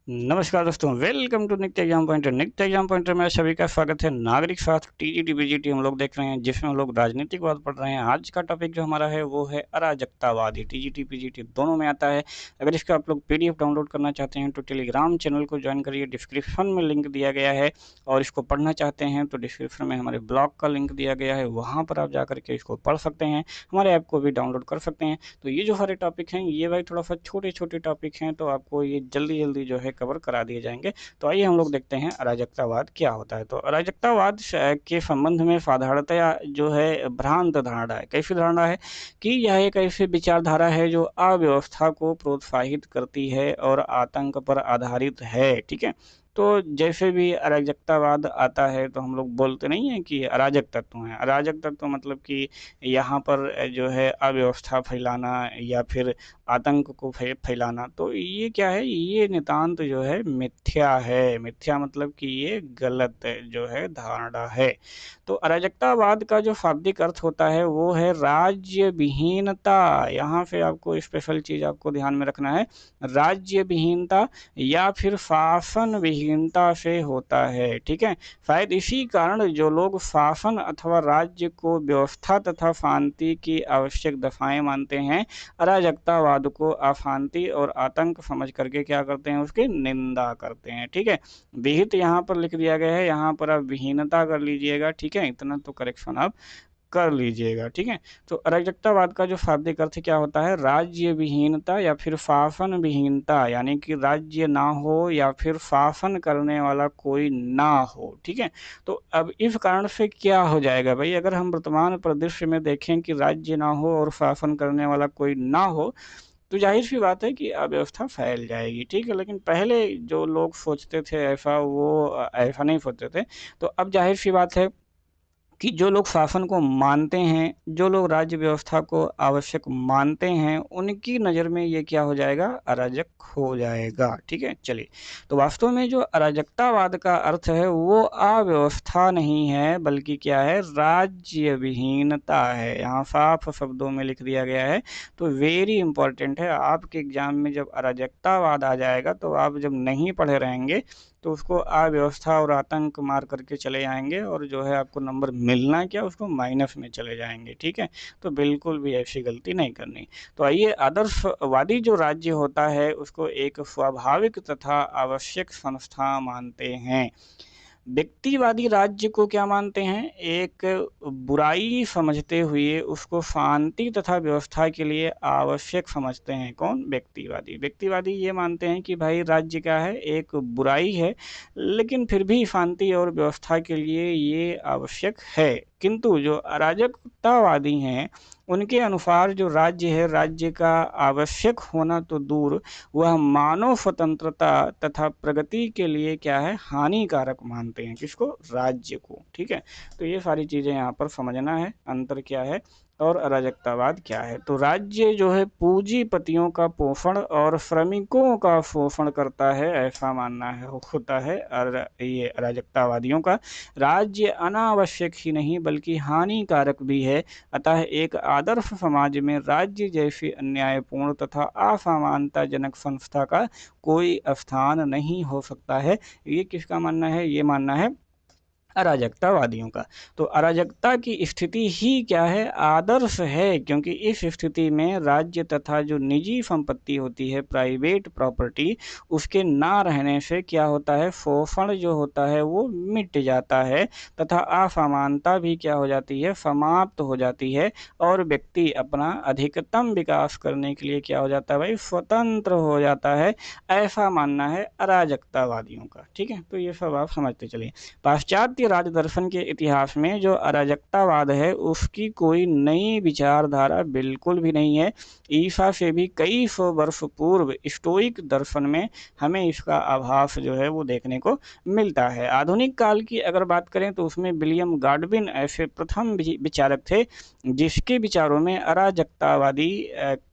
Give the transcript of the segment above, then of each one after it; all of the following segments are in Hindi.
नमस्कार दोस्तों, वेलकम टू नित्य एग्जाम पॉइंटर। नित्य एग्जाम पॉइंटर में सभी का स्वागत है। नागरिक शास्त्र टीजीटी बीजीटी हम लोग देख रहे हैं, जिसमें हम लोग राजनीतिकवाद पढ़ रहे हैं। आज का टॉपिक जो हमारा है वो है अराजकतावाद। ये टीजीटी पीजीटी दोनों में आता है। अगर इसका आप लोग पीडीएफ डाउनलोड करना चाहते हैं तो टेलीग्राम चैनल को ज्वाइन करिए, डिस्क्रिप्शन में लिंक दिया गया है। और इसको पढ़ना चाहते हैं तो डिस्क्रिप्शन में हमारे ब्लॉग का लिंक दिया गया है, वहाँ पर आप जा करके इसको पढ़ सकते हैं। हमारे ऐप को भी डाउनलोड कर सकते हैं। तो ये जो सारे टॉपिक हैं ये भाई थोड़ा सा छोटे छोटे टॉपिक हैं, तो आपको ये जल्दी जल्दी जो है कवर करा दिए जाएंगे। तो आइए हम लोग देखते हैं अराजकतावाद क्या होता है। तो अराजकतावाद के संबंध में साधारणतया जो है भ्रांत धारणा है। कैसी धारणा है कि यह एक ऐसी विचारधारा है जो अव्यवस्था को प्रोत्साहित करती है और आतंक पर आधारित है। ठीक है। तो जैसे भी अराजकतावाद आता है तो हम लोग बोलते नहीं है कि अराजक तत्व हैं। अराजक तत्व मतलब कि यहाँ पर जो है अव्यवस्था फैलाना या फिर आतंक को फैलाना। तो ये क्या है, ये नितांत जो है मिथ्या है। मिथ्या मतलब कि ये गलत जो है धारणा है। तो अराजकतावाद का जो शाब्दिक अर्थ होता है वो है राज्य विहीनता। यहाँ पे आपको स्पेशल चीज आपको ध्यान में रखना है, राज्य विहीनता या फिर शासन विहीनता से होता है। ठीक है। शायद इसी कारण जो लोग शासन अथवा राज्य को व्यवस्था तथा शांति की आवश्यक दफाएं मानते हैं, अराजकतावाद को अशांति और आतंक समझ करके क्या करते हैं, उसकी निंदा करते हैं। ठीक है। विहित यहाँ पर लिख दिया गया है, यहाँ पर आप विहीनता कर लीजिएगा। ठीक है, इतना तो करेक्शन आप कर लीजिएगा। ठीक है। तो अराजकतावाद का जो शाब्दिक अर्थ क्या होता है, राज्य विहीनता या फिर शासन विहीनता, यानी कि राज्य ना हो या फिर शासन करने वाला कोई ना हो। ठीक है। तो अब इस कारण से क्या हो जाएगा भाई, अगर हम वर्तमान परिदृश्य में देखें कि राज्य ना हो और शासन करने वाला कोई ना हो, तो जाहिर सी बात है कि अव्यवस्था फैल जाएगी। ठीक है। लेकिन पहले जो लोग सोचते थे ऐसा, वो ऐसा नहीं सोचते थे। तो अब जाहिर सी बात है कि जो लोग शासन को मानते हैं, जो लोग राज्य व्यवस्था को आवश्यक मानते हैं, उनकी नज़र में ये क्या हो जाएगा, अराजक हो जाएगा। ठीक है। चलिए, तो वास्तव में जो अराजकतावाद का अर्थ है वो अव्यवस्था नहीं है, बल्कि क्या है, राज्य विहीनता है। यहाँ साफ शब्दों में लिख दिया गया है। तो वेरी इंपॉर्टेंट है, आपके एग्जाम में जब अराजकतावाद आ जाएगा तो आप जब नहीं पढ़े रहेंगे तो उसको अव्यवस्था और आतंक मार करके चले जाएंगे, और जो है आपको नंबर मिलना क्या, उसको माइनस में चले जाएंगे। ठीक है। तो बिल्कुल भी ऐसी गलती नहीं करनी। तो आइए, आदर्शवादी जो राज्य होता है उसको एक स्वाभाविक तथा आवश्यक संस्था मानते हैं। व्यक्तिवादी राज्य को क्या मानते हैं, एक बुराई समझते हुए उसको शांति तथा व्यवस्था के लिए आवश्यक समझते हैं। कौन, व्यक्तिवादी। व्यक्तिवादी ये मानते हैं कि भाई राज्य क्या है, एक बुराई है, लेकिन फिर भी शांति और व्यवस्था के लिए ये आवश्यक है। किंतु जो अराजकतावादी हैं उनके अनुसार जो राज्य है, राज्य का आवश्यक होना तो दूर, वह मानव स्वतंत्रता तथा प्रगति के लिए क्या है, हानिकारक मानते हैं। किसको, राज्य को। ठीक है। तो ये सारी चीज़ें यहाँ पर समझना है, अंतर क्या है और अराजकतावाद क्या है। तो राज्य जो है पूंजीपतियों का पोषण और श्रमिकों का शोषण करता है, ऐसा मानना है होता है। और ये अराजकतावादियों का, राज्य अनावश्यक ही नहीं बल्कि हानिकारक भी है। अतः एक आदर्श समाज में राज्य जैसी अन्यायपूर्ण तथा असमानताजनक संस्था का कोई स्थान नहीं हो सकता है। ये किसका मानना है, ये मानना है अराजकतावादियों का। तो अराजकता की स्थिति ही क्या है, आदर्श है, क्योंकि इस स्थिति में राज्य तथा जो निजी संपत्ति होती है, प्राइवेट प्रॉपर्टी, उसके ना रहने से क्या होता है, शोषण जो होता है वो मिट जाता है तथा असमानता भी क्या हो जाती है, समाप्त हो जाती है। और व्यक्ति अपना अधिकतम विकास करने के लिए क्या हो जाता है भाई, स्वतंत्र हो जाता है। ऐसा मानना है अराजकतावादियों का। ठीक है। तो ये सब आप समझते चलिए। पाश्चात्य राजदर्शन के इतिहास में जो अराजकतावाद है उसकी कोई नई विचारधारा बिल्कुल भी नहीं है। ईसा से भी कई सौ वर्ष पूर्व स्टोइक दर्शन में हमें इसका आभास जो है वो देखने को मिलता है। आधुनिक काल की अगर बात करें तो उसमें विलियम गाडविन ऐसे प्रथम विचारक थे जिसके विचारों में अराजकतावादी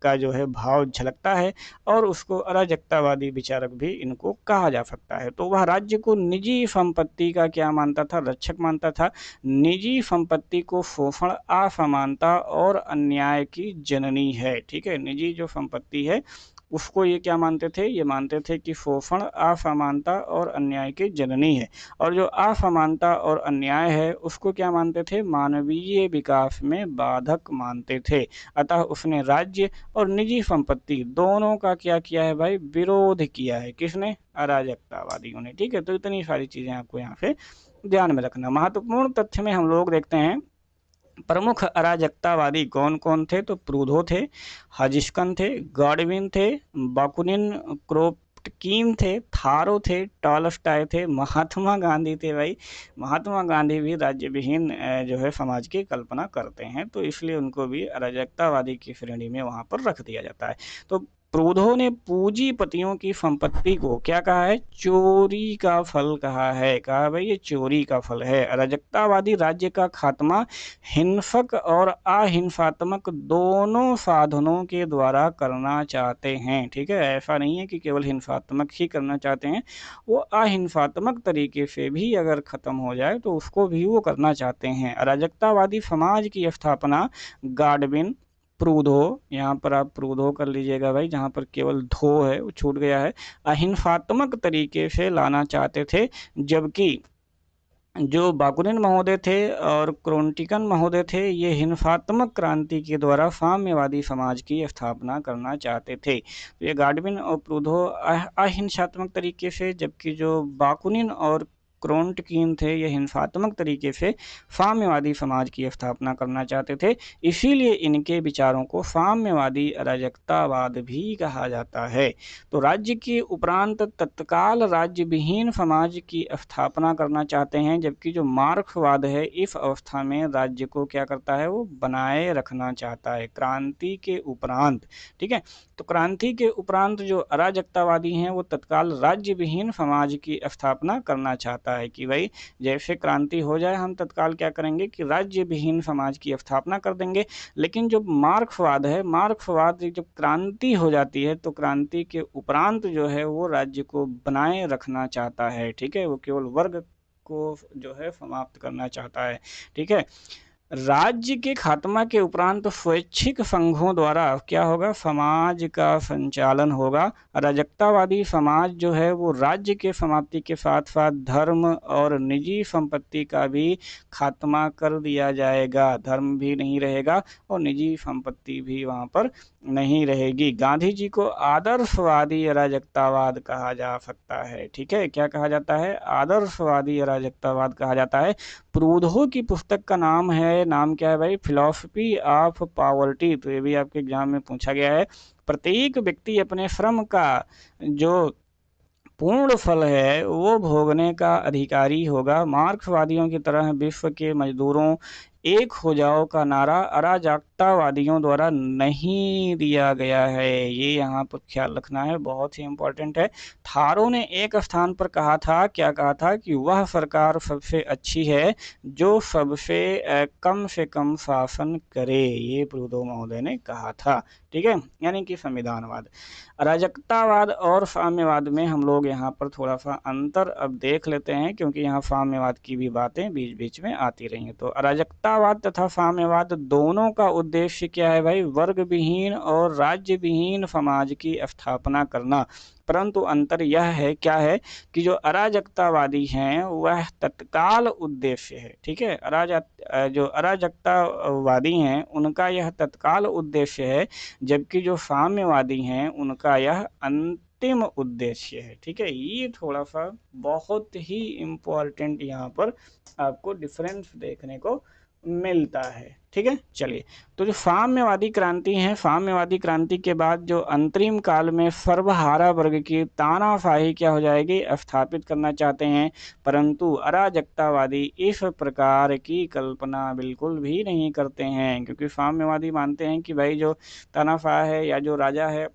का जो है भाव झलकता है, और उसको अराजकतावादी विचारक भी इनको कहा जा सकता है। तो वह राज्य को निजी संपत्ति का क्या मानता था, रक्षक मानता था। निजी संपत्ति को शोषण, असमानता और अन्याय की जननी है। ठीक है। निजी जो संपत्ति है उसको ये क्या मानते थे, ये मानते थे कि शोषण, असमानता और अन्याय की जननी है, और जो असमानता और अन्याय है उसको क्या मानते थे, मानवीय विकास में बाधक मानते थे। अतः उसने राज्य और निजी संपत्ति दोनों का क्या किया है भाई, विरोध किया है। किसने, अराजकतावादियों ने। ठीक है, तो इतनी सारी चीजें आपको यहाँ पे ध्यान में रखना। महत्वपूर्ण तथ्य में हम लोग देखते हैं प्रमुख अराजकतावादी कौन कौन थे, तो प्रूधो थे, हजिस्कन थे, गॉडविन थे, बाकुनिन, क्रोपटकीन थे, थारो थे, टॉलस्टॉय थे, महात्मा गांधी थे। भाई महात्मा गांधी भी राज्य विहीन जो है समाज की कल्पना करते हैं, तो इसलिए उनको भी अराजकतावादी की श्रेणी में वहाँ पर रख दिया जाता है। तो प्रूधो ने पूंजीपतियों की संपत्ति को क्या कहा है, चोरी का फल कहा है। कहा भाई ये चोरी का फल है। अराजकतावादी राज्य का खात्मा हिंसक और अहिंसात्मक दोनों साधनों के द्वारा करना चाहते हैं। ठीक है, ऐसा नहीं है कि केवल हिंसात्मक ही करना चाहते हैं, वो अहिंसात्मक तरीके से भी अगर खत्म हो जाए तो उसको भी वो करना चाहते हैं। अराजकतावादी समाज की स्थापना गाडविन, प्रूधो, यहाँ पर आप प्रूधो कर लीजिएगा भाई, जहाँ पर केवल धो है वो छूट गया है, अहिंसात्मक तरीके से लाना चाहते थे, जबकि जो बाकुनिन महोदय थे और क्रोन्टिकन महोदय थे ये हिंसात्मक क्रांति के द्वारा साम्यवादी समाज की स्थापना करना चाहते थे। तो ये गाडविन और प्रूधो अहिंसात्मक तरीके से, जबकि जो बाकुनिन और क्रोन्टकीन थे ये हिंसात्मक तरीके से साम्यवादी समाज की स्थापना करना चाहते थे। इसीलिए इनके विचारों को साम्यवादी अराजकतावाद भी कहा जाता है। तो राज्य के उपरांत तत्काल राज्य विहीन समाज की स्थापना करना चाहते हैं, जबकि जो मार्क्सवाद है इस अवस्था में राज्य को क्या करता है, वो बनाए रखना चाहता है क्रांति के उपरांत। ठीक है, तो क्रांति के उपरांत जो अराजकतावादी हैं वो तत्काल राज्य विहीन समाज की स्थापना करना चाहता है कि भाई जैसे क्रांति हो जाए हम तत्काल क्या करेंगे कि राज्य विहीन समाज की स्थापना कर देंगे। लेकिन जो मार्क्सवाद है, मार्क्सवाद जब क्रांति हो जाती है तो क्रांति के उपरांत जो है वो राज्य को बनाए रखना चाहता है। ठीक है, वो केवल वर्ग को जो है समाप्त करना चाहता है। ठीक है, राज्य के खात्मा के उपरांत स्वैच्छिक संघों द्वारा क्या होगा, समाज का संचालन होगा। अराजकतावादी समाज जो है वो राज्य के समाप्ति के साथ साथ धर्म और निजी संपत्ति का भी खात्मा कर दिया जाएगा। धर्म भी नहीं रहेगा और निजी संपत्ति भी वहाँ पर नहीं रहेगी। गांधी जी को आदर्शवादी अराजकतावाद कहा जा सकता है। ठीक है, क्या कहा जाता है, आदर्शवादी अराजकतावाद कहा जाता है। प्रूधो की पुस्तक का नाम है, नाम क्या है भाई, फिलॉसफी ऑफ पॉवर्टी। तो ये भी आपके एग्जाम में पूछा गया है। प्रत्येक व्यक्ति अपने श्रम का जो पूर्ण फल है वो भोगने का अधिकारी होगा। मार्क्सवादियों की तरह विश्व के मजदूरों एक हो जाओ का नारा अराजकतावादियों द्वारा नहीं दिया गया है। ये यहाँ पर ख्याल रखना है, बहुत ही इम्पोर्टेंट है। थारो ने एक स्थान पर कहा था, क्या कहा था, कि वह सरकार सबसे अच्छी है जो सबसे कम से कम शासन करे। ये प्रूधो महोदय ने कहा था। ठीक है, यानी कि संविधानवाद। अराजकतावाद और साम्यवाद में हम लोग यहाँ पर थोड़ा सा अंतर अब देख लेते हैं, क्योंकि यहाँ साम्यवाद की भी बातें बीच बीच में आती रही हैं। तो अराजकतावाद तथा साम्यवाद दोनों का उद्देश्य क्या है भाई, वर्ग विहीन और राज्य विहीन समाज की स्थापना करना। परंतु अंतर यह है, क्या है, कि जो अराजकतावादी हैं वह तत्काल उद्देश्य है। ठीक है, जो अराजकतावादी हैं उनका यह तत्काल उद्देश्य है, जबकि जो साम्यवादी हैं उनका यह अंतिम उद्देश्य है। ठीक है, ये थोड़ा सा बहुत ही इम्पोर्टेंट यहाँ पर आपको डिफरेंस देखने को मिलता है। ठीक है, चलिए, तो जो साम्यवादी क्रांति है, साम्यवादी क्रांति के बाद जो अंतरिम काल में सर्वहारा वर्ग की तानाशाही क्या हो जाएगी, स्थापित करना चाहते हैं। परंतु अराजकतावादी इस प्रकार की कल्पना बिल्कुल भी नहीं करते हैं, क्योंकि साम्यवादी मानते हैं कि भाई जो तानाशाह है या जो राजा है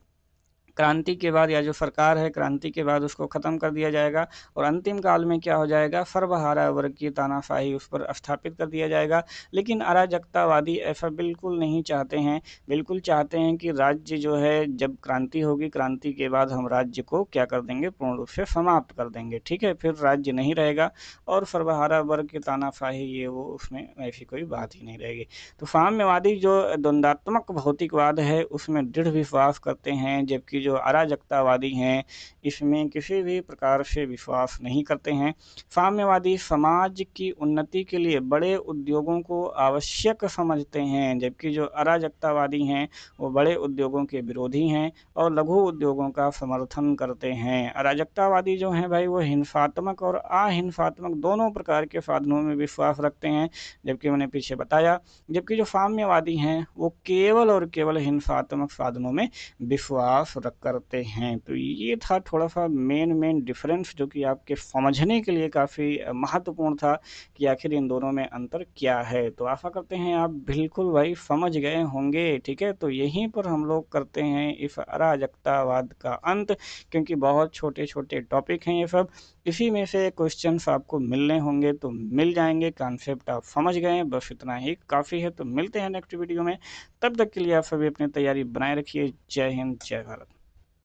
क्रांति के बाद, या जो सरकार है क्रांति के बाद उसको ख़त्म कर दिया जाएगा और अंतिम काल में क्या हो जाएगा, सर्वहारा वर्ग की तानाशाही उस पर स्थापित कर दिया जाएगा। लेकिन अराजकतावादी ऐसा बिल्कुल नहीं चाहते हैं। बिल्कुल चाहते हैं कि राज्य जो है, जब क्रांति होगी क्रांति के बाद हम राज्य को क्या कर देंगे, पूर्ण रूप से समाप्त कर देंगे। ठीक है, फिर राज्य नहीं रहेगा और सर्वहारा वर्ग की तानाशाही ये वो उसमें ऐसी कोई बात ही नहीं रहेगी। तो साम्यवादी जो द्वंद्वात्मक भौतिकवाद है उसमें दृढ़ विश्वास करते हैं, जबकि जो अराजकतावादी हैं इसमें किसी भी प्रकार से विश्वास नहीं करते हैं। साम्यवादी समाज की उन्नति के लिए बड़े उद्योगों को आवश्यक समझते हैं, जबकि जो अराजकतावादी हैं वो बड़े उद्योगों के विरोधी हैं और लघु उद्योगों का समर्थन करते हैं। अराजकतावादी जो हैं भाई वो हिंसात्मक और अहिंसात्मक दोनों प्रकार के साधनों में विश्वास रखते हैं, जबकि मैंने पीछे बताया। जबकि जो साम्यवादी हैं वो केवल और केवल हिंसात्मक साधनों में विश्वास करते हैं। तो ये था थोड़ा-सा मेन डिफ़रेंस जो कि आपके समझने के लिए काफ़ी महत्वपूर्ण था कि आखिर इन दोनों में अंतर क्या है। तो आशा करते हैं आप बिल्कुल भाई समझ गए होंगे, ठीक है? तो यहीं पर हम लोग करते हैं इस अराजकतावाद का अंत, क्योंकि बहुत छोटे-छोटे टॉपिक हैं ये सब। इसी में से क्वेश्चंस आपको मिलने होंगे तो मिल जाएँगे, कॉन्सेप्ट आप समझ गए हैं, बस इतना ही काफ़ी है। तो मिलते हैं नेक्स्ट वीडियो में, तब तक के लिए आप सभी अपनी तैयारी बनाए रखिए। जय हिंद, जय भारत।